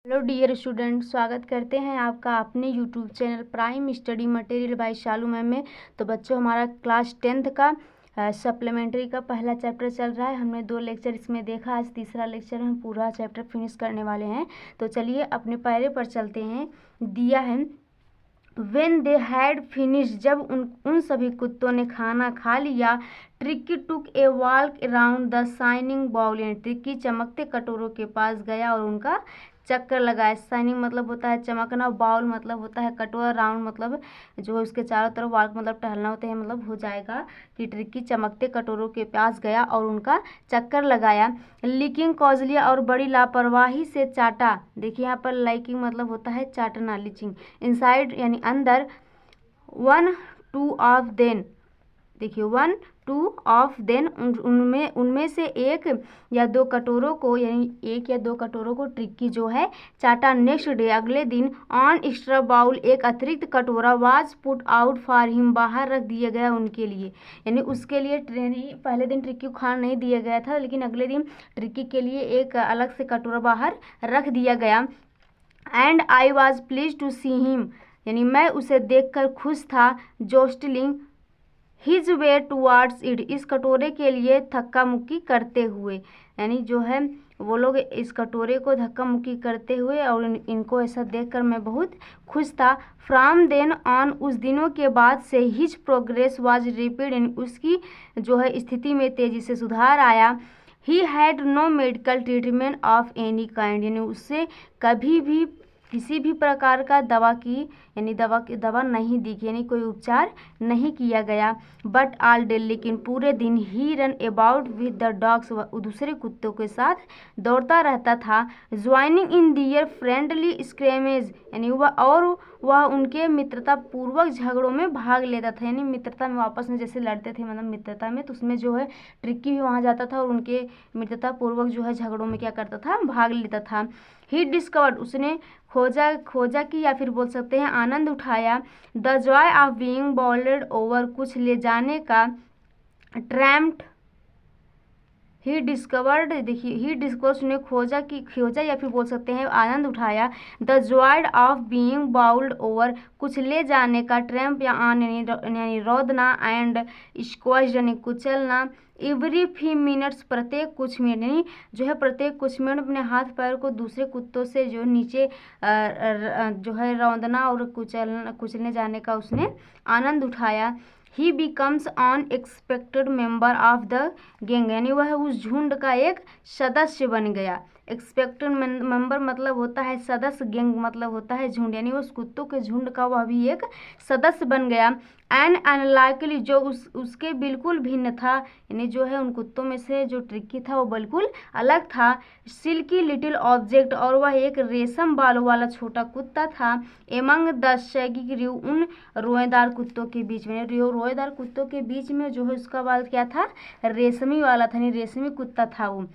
Hello dear student, स्वागत करते हैं आपका अपने YouTube channel prime study material by Shalu ma'am में। तो बच्चों, हमारा क्लास 10th का सप्लीमेंट्री का पहला चैप्टर चल रहा है। हमने 2 लेक्चर इसमें देखा, आज तीसरा लेक्चर हम पूरा चैप्टर फिनिश करने वाले हैं। तो चलिए अपने पैरे पर चलते हैं। दिया है When they had finished, जब उन सभी कुत्तों ने खाना खा लिया, Tricki took a walk around the shining bowl, Tricki चमकते कटोरों के पास गया और उनका चक्कर लगाया। शाइनिंग मतलब होता है चमकना, बाउल मतलब होता है कटोरा, राउंड मतलब जो उसके चारों तरफ, वॉक मतलब टहलना होता है, मतलब हो जाएगा कि ट्रिकी चमकते कटोरों के पास गया और उनका चक्कर लगाया। लीकिंग कॉजलिया, और बड़ी लापरवाही से चाटा। देखिए यहाँ पर लाइकिंग मतलब होता है चाटना, लीचिंग। इनसाइड यानी अंदर। 1 2 ऑफ देन, देखिए 1 2 ऑफ देन, उनमें से एक या दो कटोरों को, यानी एक या दो कटोरों को ट्रिकी जो है चाटा। नेक्स्ट डे, अगले दिन, ऑन एक्स्ट्रा बाउल, एक अतिरिक्त कटोरा, was put out for him, बाहर रख दिया गया उनके लिए। यानी उसके लिए पहले दिन ट्रिकी को खाना नहीं दिया गया था, लेकिन अगले दिन ट्रिकी के लिए एक अलग से कटोरा बाहर रख दिया गया। And I was please to see him, यानी मैं उसे देखकर खुश था। Jostling his way towards it, इस कटोरे के लिए धक्का मुक्की करते हुए, यानी जो है वो लोग इस कटोरे को धक्का मुक्की करते हुए, और इनको ऐसा देखकर मैं बहुत खुश था। फ्रॉम देन ऑन, उस दिनों के बाद से, हिज प्रोग्रेस वाज रिपीड, यानी उसकी जो है स्थिति में तेजी से सुधार आया। He had no medical treatment of any kind, यानी उससे कभी भी किसी भी प्रकार का दवा नहीं दी, यानी कोई उपचार नहीं किया गया। बट ऑल डे, लेकिन पूरे दिन, he run about with the dogs, वह दूसरे कुत्तों के साथ दौड़ता रहता था। ज्वाइनिंग इन दियर फ्रेंडली स्क्रैमेज, यानी वह उनके मित्रता पूर्वक झगड़ों में भाग लेता था, यानी मित्रता में आपस में जैसे लड़ते थे, मतलब मित्रता में, तो उसमें जो है ट्रिकी भी वहाँ जाता था और उनके मित्रता पूर्वक जो है झगड़ों में क्या करता था, भाग लेता था। ही डिस्कवर्ड, उसने खोजा कि, या फिर बोल सकते हैं आनंद उठाया। The joy of being bowled over, कुछ ले जाने का। ट्रैम्प्ड, ही डिस्कवर्ड, देखिए ही डिस्कवर्ड, उसने खोजा या फिर बोल सकते हैं आनंद उठाया। The joy of being bowled over, कुछ ले जाने का। ट्रैम्प या आन यानी रौदना। एंड स्क्वैश्ड, यानी कुचलना। एवरी फ्यू मिनट्स, प्रत्येक कुछ मिनट, यानी जो है प्रत्येक कुछ मिनट अपने हाथ पैर को दूसरे कुत्तों से जो नीचे जो है रौंदना और कुचलने जाने का उसने आनंद उठाया। ही becomes on expected member of the gang, यानी वह उस झुंड का एक सदस्य बन गया। एक्सपेक्टेड मेंबर मतलब होता है सदस्य, गैंग मतलब होता है झुंड, यानी उस कुत्तों के झुंड का वह भी एक सदस्य बन गया। एंड अनलाइकली, जो उसके बिल्कुल भिन्न था, यानी जो है उन कुत्तों में से जो ट्रिकी था वो बिल्कुल अलग था। सिल्की लिटिल ऑब्जेक्ट, और वह एक रेशम बालों वाला छोटा कुत्ता था। एमंग द शैगी र्यू, उन रोएदार कुत्तों के बीच में, रोएदार कुत्तों के बीच में जो है उसका बाल क्या था, रेशमी वाला था, यानी रेशमी कुत्ता था वो।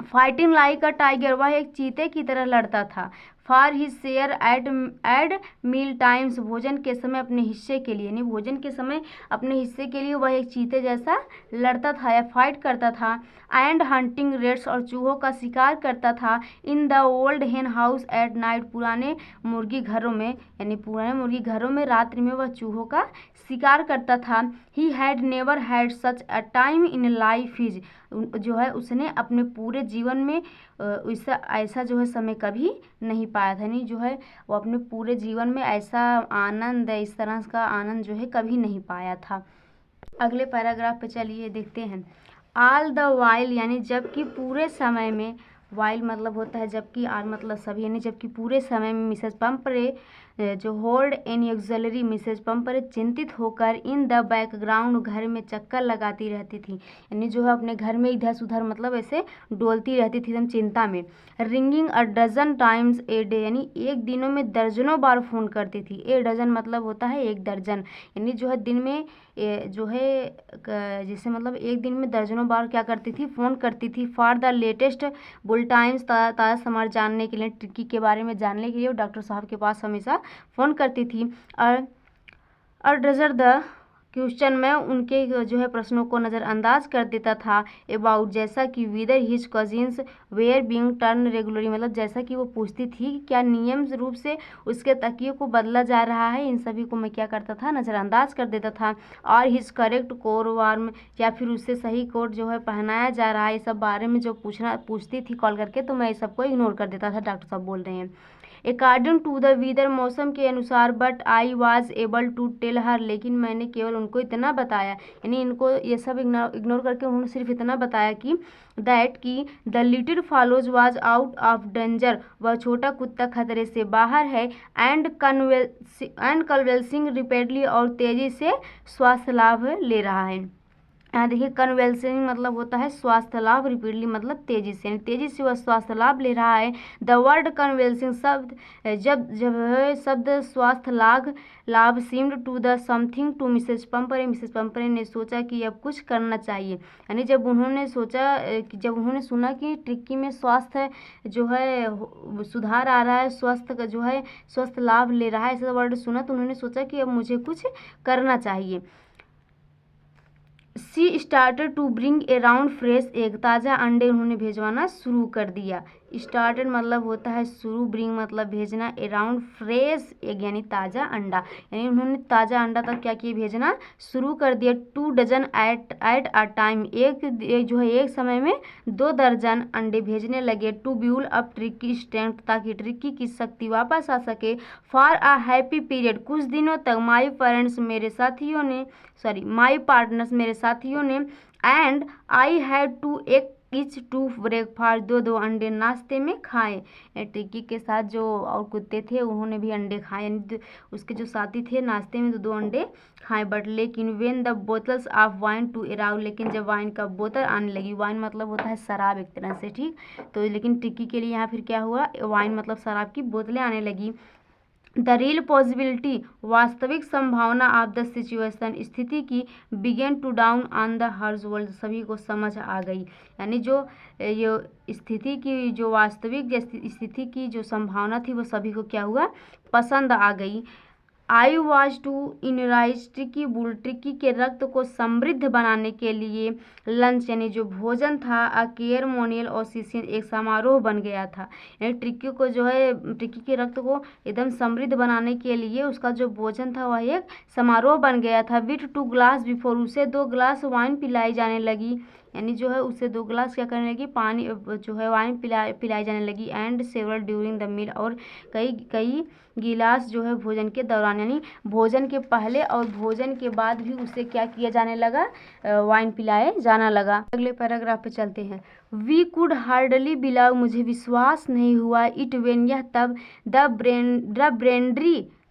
फाइटिंग लाइक अ टाइगर, वह एक चीते की तरह लड़ता था। For his shared meal times, भोजन के समय अपने हिस्से के लिए, यानी भोजन के समय अपने हिस्से के लिए वह एक चीते जैसा लड़ता था या फाइट करता था। एंड हंटिंग रेट्स, और चूहों का शिकार करता था। इन द ओल्ड हेन हाउस एट नाइट, पुराने मुर्गी घरों में, यानी पुराने मुर्गी घरों में रात्रि में वह चूहों का शिकार करता था। He had never had such a time in life his, जो है उसने अपने पूरे जीवन में ऐसा जो है समय कभी नहीं पाया था, नहीं जो है वो अपने पूरे जीवन में ऐसा आनंद, इस तरह का आनंद जो है कभी नहीं पाया था। अगले पैराग्राफ पे चलिए देखते हैं। ऑल द वाइल, यानी जबकि पूरे समय में, वाइल मतलब होता है जबकि, आल मतलब सभी, यानी जबकि पूरे समय में, मिसेज पंपरे जो होल्ड एन एक्सलरी, मिसेज पंपरे चिंतित होकर इन द बैकग्राउंड, घर में चक्कर लगाती रहती थी, यानी जो है अपने घर में इधर उधर मतलब ऐसे डोलती रहती थी एकदम चिंता में। Ringing a dozen times a day, यानी एक दिनों में दर्जनों बार फ़ोन करती थी। ए डजन मतलब होता है एक दर्जन, यानी जो है दिन में जो है जैसे मतलब एक दिन में दर्जनों बार क्या करती थी, फ़ोन करती थी। फॉर द लेटेस्ट बुलेटिन्स, ताज़ा समाचार जानने के लिए, ट्रिकी के बारे में जानने के लिए डॉक्टर साहब के पास हमेशा फ़ोन करती थी। और क्वेश्चन में उनके जो है प्रश्नों को नज़रअंदाज कर देता था। अबाउट, जैसा कि whether his cousins were being turn regularly, मतलब जैसा कि वो पूछती थी कि क्या नियम रूप से उसके तकिए को बदला जा रहा है, इन सभी को मैं क्या करता था, नज़रअंदाज कर देता था। और हिज करेक्ट कोर वार्म, या फिर उससे सही कोट जो है पहनाया जा रहा है, ये सब बारे में जो पूछती थी कॉल करके, तो मैं ये सबको इग्नोर कर देता था। डॉक्टर साहब बोल रहे हैं अकॉर्डिंग टू द वेदर, मौसम के अनुसार, but I was able to tell her, लेकिन मैंने केवल उनको इतना बताया, यानी इनको ये सब इग्नोर करके उन्होंने सिर्फ इतना बताया कि दैट कि the little follows was out of danger, वह छोटा कुत्ता खतरे से बाहर है, एंड कन्वेल्सिंग रिपीटली, और तेजी से स्वास्थ्य लाभ ले रहा है। यहाँ देखिए कन्वेल्सिंग मतलब होता है स्वास्थ्य लाभ, रिपीटली मतलब तेजी से, यानी तेजी से वह स्वास्थ्य लाभ ले रहा है। द वर्ड कन्वेल्सिंग शब्द शब्द स्वास्थ्य लाभ seemed to the something to Mrs Pumphrey, Mrs Pumphrey ने सोचा कि अब कुछ करना चाहिए, यानी जब उन्होंने सुना कि ट्रिक्की में स्वास्थ्य जो है सुधार आ रहा है, स्वास्थ्य का जो है स्वास्थ्य लाभ ले रहा है, ऐसा वर्ड सुना तो उन्होंने सोचा कि अब मुझे कुछ करना चाहिए। She started to bring around fresh egg, ताज़ा अंडे उन्होंने भेजवाना शुरू कर दिया। स्टार्टेड मतलब होता है शुरू, ब्रिंग मतलब भेजना, अराउंड फ्रेश एग यानी ताज़ा अंडा, यानी उन्होंने ताज़ा अंडा तक क्या किया, भेजना शुरू कर दिया। 2 डजन एट अ टाइम, एक जो है एक समय में 2 दर्जन अंडे भेजने लगे। To build Tricki strength, ताकि ट्रिक्की की शक्ति वापस आ सके। फॉर अ हैप्पी पीरियड, कुछ दिनों तक माई पार्टनर्स मेरे साथियों ने एंड आई हैड टू एक ईच टू ब्रेकफास्ट, 2 अंडे नाश्ते में खाए। टिक्की के साथ जो और कुत्ते थे उन्होंने भी अंडे खाए, यानी उसके जो साथी थे नाश्ते में 2 अंडे खाए। बट लेकिन when the bottles of wine to arrive, लेकिन जब वाइन का बोतल आने लगी, वाइन मतलब होता है शराब एक तरह से, ठीक, तो लेकिन टिक्की के लिए यहाँ फिर क्या हुआ, वाइन मतलब शराब की बोतलें आने लगी। द रियल पॉसिबिलिटी, वास्तविक संभावना ऑफ द सिचुएशन, स्थिति की, began to down on the hers world, सभी को समझ आ गई, यानी जो ये स्थिति की जो वास्तविक स्थिति की जो संभावना थी वो सभी को क्या हुआ, पसंद आ गई। I was to enrich Tricki blood, Tricki के रक्त को समृद्ध बनाने के लिए लंच यानी जो भोजन था, अ केयरमोनियल ऑसिशन एक समारोह बन गया था, यानी ट्रिक्की को जो है ट्रिक्की के रक्त को एकदम समृद्ध बनाने के लिए उसका जो भोजन था वह एक समारोह बन गया था। विथ 2 ग्लास बिफोर, उसे 2 ग्लास वाइन पिलाई जाने लगी, यानी जो है उसे 2 ग्लास क्या करने लगी, पानी जो है वाइन पिलाई जाने लगी। And several during the meal, और कई गिलास जो है भोजन के दौरान, यानी भोजन के पहले और भोजन के बाद भी उसे क्या किया जाने लगा, वाइन पिलाए जाना लगा। अगले पैराग्राफ पे चलते हैं। वी कुड हार्डली बिलीव, मुझे विश्वास नहीं हुआ, इट वेन यह तब, the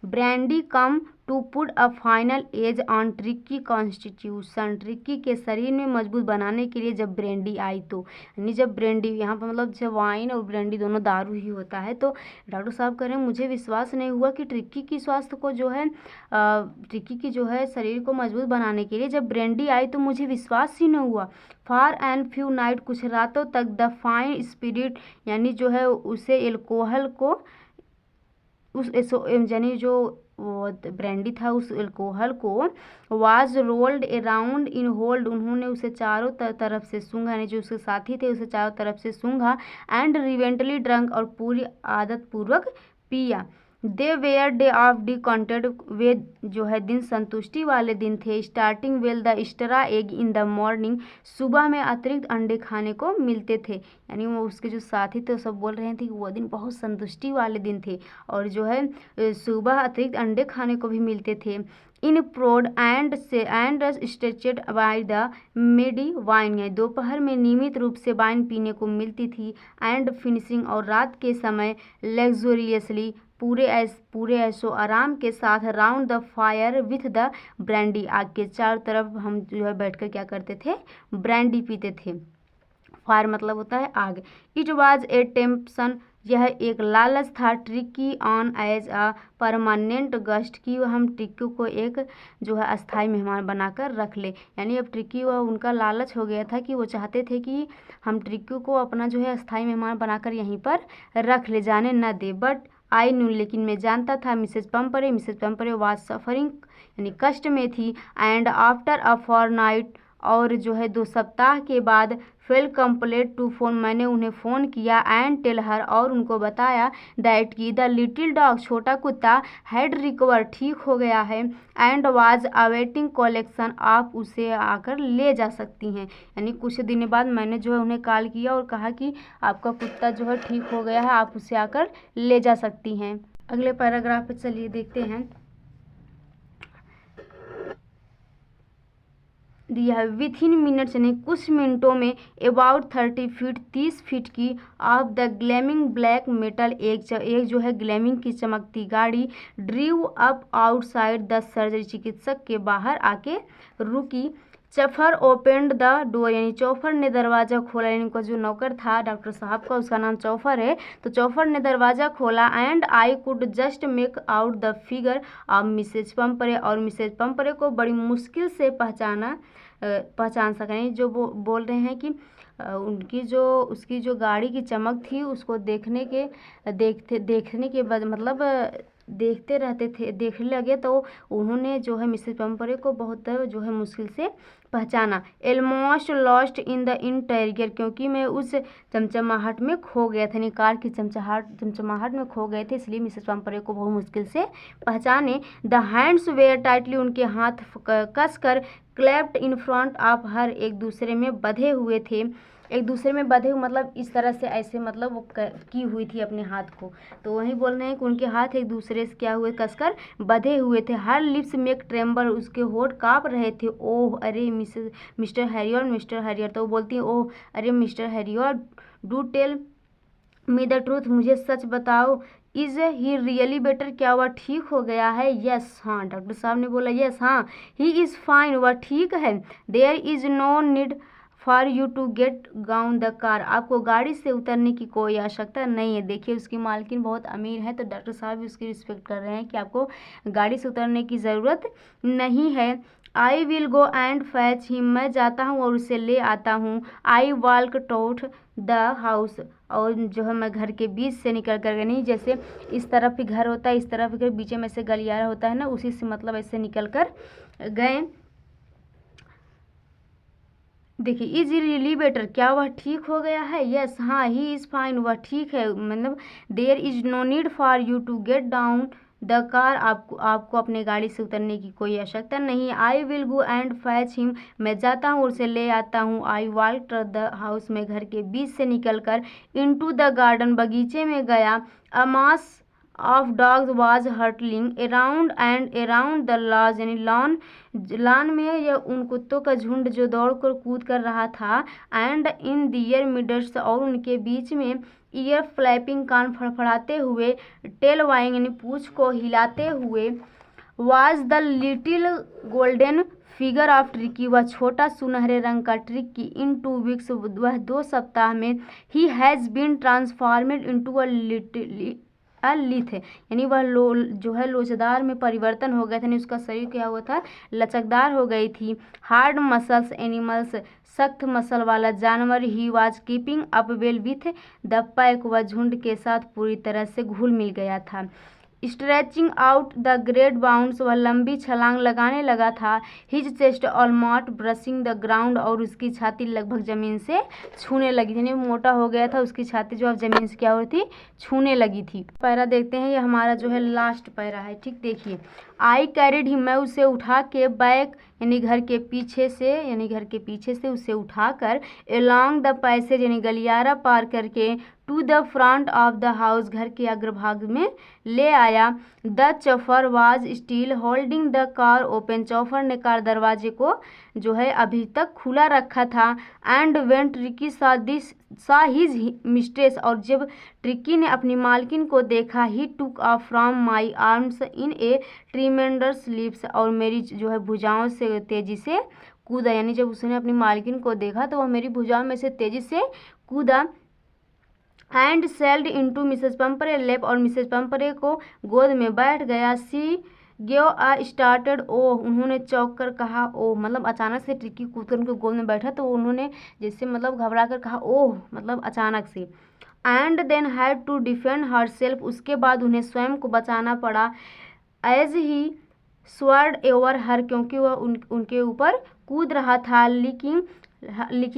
brandy come to put a final edge on Tricki constitution, Tricki के शरीर में मजबूत बनाने के लिए जब ब्रेंडी आई, तो यानी जब ब्रेंडी यहाँ पर मतलब जब वाइन और ब्रेंडी दोनों दारू ही होता है, तो डॉक्टर साहब कह रहे हैं मुझे विश्वास नहीं हुआ कि ट्रिक्की की स्वास्थ्य को जो है ट्रिक्की की जो है शरीर को मजबूत बनाने के लिए जब ब्रेंडी आई तो मुझे विश्वास ही न हुआ। फॉर एंड फ्यू नाइट, कुछ रातों तक, द फाइन स्पिरिट यानी जो है उसे एल्कोहल को यानी जो वो ब्रांडी था उस अल्कोहल को was rolled around in hold, उन्होंने उसे चारों तरफ से सूंघा, यानी जो उसके साथी थे उसे चारों तरफ से सूंघा। एंड रिवेंटली ड्रंक, और पूरी आदत पूर्वक पिया। दे वेयर डे ऑफ डी कॉन्टेड, वे जो है दिन संतुष्टि वाले दिन थे। Starting well the extra egg in the morning, सुबह में अतिरिक्त अंडे खाने को मिलते थे, यानी वो उसके जो साथी थे सब बोल रहे थे कि वो दिन बहुत संतुष्टि वाले दिन थे और जो है सुबह अतिरिक्त अंडे खाने को भी मिलते थे। In prod and stretched by the midday wine, यानी दोपहर में नियमित रूप से वाइन पीने को मिलती थी। एंड फिनिशिंग, और रात के समय लग्जोरियसली पूरे ऐसो आराम के साथ round the fire with the brandy, आग के चारों तरफ हम जो है बैठकर क्या करते थे, ब्रांडी पीते थे। फायर मतलब होता है आग। इट वाज ए टेम्पसन, यह एक लालच था। Tricki on as a permanent guest, की हम ट्रिक्की को एक जो है अस्थाई मेहमान बनाकर रख ले, यानी अब ट्रिक्की उनका लालच हो गया था कि वो चाहते थे कि हम ट्रिक्की को अपना जो है अस्थाई मेहमान बनाकर यहीं पर रख ले, जाने न दे। बट आई न्यू, लेकिन मैं जानता था, मिसेस पंपरे वाज सफरिंग यानी कष्ट में थी। एंड आफ्टर अ फॉरनाइट, और जो है 2 सप्ताह के बाद, फेल कंप्लेट टू फोन, मैंने उन्हें फ़ोन किया, एंड टेल हर, और उनको बताया, दैट की द लिटिल डॉग, छोटा कुत्ता, हैड रिकवर, ठीक हो गया है, एंड वाज अवेटिंग कलेक्शन, आप उसे आकर ले जा सकती हैं। यानी कुछ दिन बाद मैंने जो है उन्हें कॉल किया और कहा कि आपका कुत्ता जो है ठीक हो गया है, आप उसे आकर ले जा सकती हैं। अगले पैराग्राफ पे चलिए देखते हैं। दिया है, विथ इन मिनट्स, यानी कुछ मिनटों में, अबाउट 30 फीट, 30 फीट की, ऑफ द ग्लैमिंग ब्लैक मेटल, एक जो है ग्लैमिंग की चमकती गाड़ी, ड्रीव अप आउटसाइड द सर्जरी, चिकित्सक के बाहर आके रुकी। चफर ओपेंड द डोर, यानी चौफर ने दरवाज़ा खोला, यानी उनका जो नौकर था डॉक्टर साहब का, उसका नाम चौफर है, तो चौफर ने दरवाज़ा खोला। And I could just make out the figure of Mrs Pumphrey, और मिसेज पंपरे को बड़ी मुश्किल से पहचान सकें। जो बोल रहे हैं कि उसकी जो गाड़ी की चमक थी, उसको देखने के बाद, मतलब देखते रहते थे, देखने लगे तो उन्होंने जो है मिसेज पंपरे को बहुत जो है मुश्किल से पहचाना। Almost lost in the interior, क्योंकि मैं उस चमचमाहट में खो गया था, यानी कार की चमचमाहट में खो गए थे, इसलिए मिसेज पंपरे को बहुत मुश्किल से पहचाने। द हैंड्स वेयर टाइटली, उनके हाथ कसकर, clapped in front of her, एक दूसरे में बंधे हुए थे, मतलब इस तरह से, ऐसे मतलब वो की हुई थी अपने हाथ को। तो वही बोल रहे हैं कि उनके हाथ एक दूसरे से क्या हुए, कसकर बंधे हुए थे। हर लिप्स मेक ट्रेम्बल, उसके होठ काँप रहे थे। ओह अरे मिस्टर हैरियर, तो वो बोलती हैं, ओह अरे mister Herriot, do tell me the truth, मुझे सच बताओ, इज़ ही रियली बेटर, क्या वह ठीक हो गया है? यस, हाँ, डॉक्टर साहब ने बोला, यस, हाँ, ही इज़ फाइन, वह ठीक है। There is no need for you to get down the car, आपको गाड़ी से उतरने की कोई आवश्यकता नहीं है। देखिए उसकी मालकिन बहुत अमीर है, तो डॉक्टर साहब भी उसकी रिस्पेक्ट कर रहे हैं कि आपको गाड़ी से उतरने की ज़रूरत नहीं है। आई will go and fetch him, मैं जाता हूँ और उसे ले आता हूँ। I walk taught the house, और जो है मैं घर के बीच से निकल कर गई, नहीं जैसे इस तरफ भी घर होता है, इस तरफ के बीच में से गलियारा होता है ना, उसी से मतलब ऐसे निकल कर गए। देखिए, इज रियली बेटर, क्या वह ठीक हो गया है? यस, हाँ, ही इज़ फाइन, वह ठीक है, मतलब there is no need for you to get down the car, आपको अपने गाड़ी से उतरने की कोई आवश्यकता नहीं। I will go and fetch him, मैं जाता हूँ और उसे ले आता हूँ। I walk to the house, मैं घर के बीच से निकलकर इनटू द गार्डन, बगीचे में गया। A mass of dogs was hurtling around and around the lawns, यानी लॉन में यह उन कुत्तों का झुंड जो दौड़ कर कूद कर रहा था। एंड इन दियर मिडस्ट, और उनके बीच में, ईयर फ्लैपिंग, कान फड़फड़ाते हुए, टेल वाइंग, यानी पूँछ को हिलाते हुए, was the little golden figure of tricky, वह छोटा सुनहरे रंग का ट्रिकी। इन 2 वीक्स, वह 2 सप्ताह में, he has been transformed into a lithe, यानी वह जो है लोचदार में परिवर्तन हो गया था, यानी उसका शरीर क्या हुआ था, लचकदार हो गई थी। हार्ड मसल्स एनिमल्स, सख्त मसल वाला जानवर। He was keeping up well with the pack, वह झुंड के साथ पूरी तरह से घुल मिल गया था। Stretching out the great bounds, वह लंबी छलांग लगाने लगा था। His chest almost brushing the ground, और उसकी छाती लगभग ज़मीन से छूने लगी थी, मोटा हो गया था, उसकी छाती जो अब ज़मीन से क्या हो रही थी, छूने लगी थी। पैरा देखते हैं, ये हमारा जो है लास्ट पैरा है, ठीक, देखिए। आई कैरिड हिम, मैं उसे उठा के, बैक, यानी घर के पीछे से उसे उठाकर, अलोंग द पैसेज, यानी गलियारा पार करके, to the front of the house, घर के अग्रभाग में ले आया। The chauffeur was still holding the car open, chauffeur ने कार दरवाजे को जो है अभी तक खुला रखा था। And when Tricki saw his mistress, और जब ट्रिकी ने अपनी मालकिन को देखा, he took off from my arms in a tremendous leaps, और मेरी जो है भुजाओं से तेजी से कूदा, यानी जब उसने अपनी मालकिन को देखा तो वह मेरी भुजाओं में से तेजी से कूदा। एंड सेल्ड इनटू मिसेज पंपरे लेप, और मिसेज पंपरे को गोद में बैठ गया। सी गेव आ स्टार्टेड, ओह, उन्होंने चौंक कर कहा, ओह, मतलब अचानक से ट्रिकी कूद कर उनके गोद में बैठा तो उन्होंने जैसे मतलब घबरा कर कहा, ओह, मतलब अचानक से। And then had to defend herself, उसके बाद उन्हें स्वयं को बचाना पड़ा। As he sword over her, क्योंकि वह उनके ऊपर कूद रहा था। लिकिंग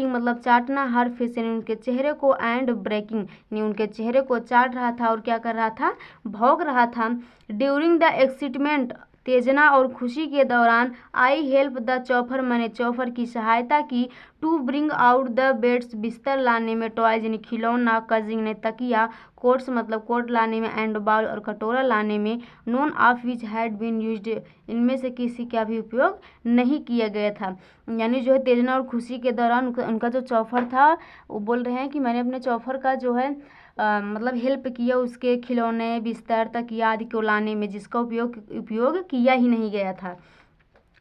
मतलब चाटना, हर फेस यानी उनके चेहरे को, एंड ब्रेकिंग यानी उनके चेहरे को चाट रहा था और क्या कर रहा था, भौंक रहा था। ड्यूरिंग द एक्साइटमेंट, उत्तेजना और खुशी के दौरान, आई हेल्प द चौफर, मैंने चौफर की सहायता की, to bring out the beds, बिस्तर लाने में, टॉयज यानी खिलौना, कजिंग ने तकिया, कोट्स मतलब कोट लाने में, एंड बाउल और कटोरा लाने में, none of which had been used, इनमें से किसी का भी उपयोग नहीं किया गया था। यानी जो है उत्तेजना और खुशी के दौरान उनका जो चौफर था, वो बोल रहे हैं कि मैंने अपने चौफर का जो है मतलब हेल्प किया उसके खिलौने, बिस्तर, तकिया आदि को लाने में, जिसका उपयोग किया ही नहीं गया था।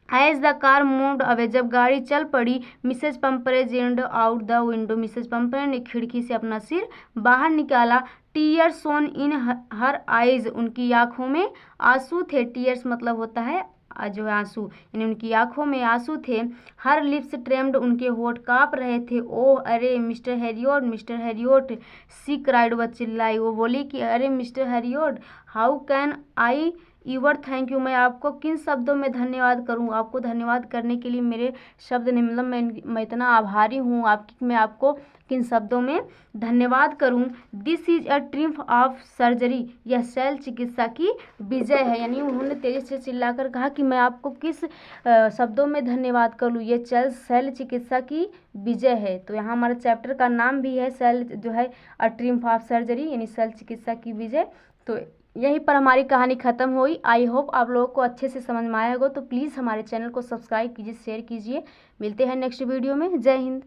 As the car moved away, जब गाड़ी चल पड़ी, Mrs Pumphrey leaned out the window, Mrs Pumphrey ने खिड़की से अपना सिर बाहर निकाला। टीयर्स सोन इन हर आइज, उनकी आंखों में आंसू थे। टीयर्स मतलब होता है जो है आंसू, यानी उनकी आंखों में आंसू थे। हर लिप्स ट्रेम्ड, उनके होठ कांप रहे थे। ओह अरे mister Herriot, mister Herriot, she cried, वह चिल्लाई, वो बोली कि अरे mister Herriot, how can I ever thank you, मैं आपको किन शब्दों में धन्यवाद करूं, आपको धन्यवाद करने के लिए मेरे शब्द नहीं, मतलब मैं इतना आभारी हूं आपकी, मैं आपको किन शब्दों में धन्यवाद करूं। This is a triumph of surgery, यह शैल चिकित्सा की विजय है। यानी उन्होंने तेजी से चिल्लाकर कहा कि मैं आपको किस शब्दों में धन्यवाद करूं, ये शैल चिकित्सा की विजय है। तो यहाँ हमारे चैप्टर का नाम भी है शैल जो है अ ट्रिम्फ ऑफ सर्जरी, यानी शैल चिकित्सा की विजय। तो यहीं पर हमारी कहानी ख़त्म हुई। आई होप आप लोगों को अच्छे से समझ में आया होगा। तो प्लीज़ हमारे चैनल को सब्सक्राइब कीजिए, शेयर कीजिए। मिलते हैं नेक्स्ट वीडियो में। जय हिंद।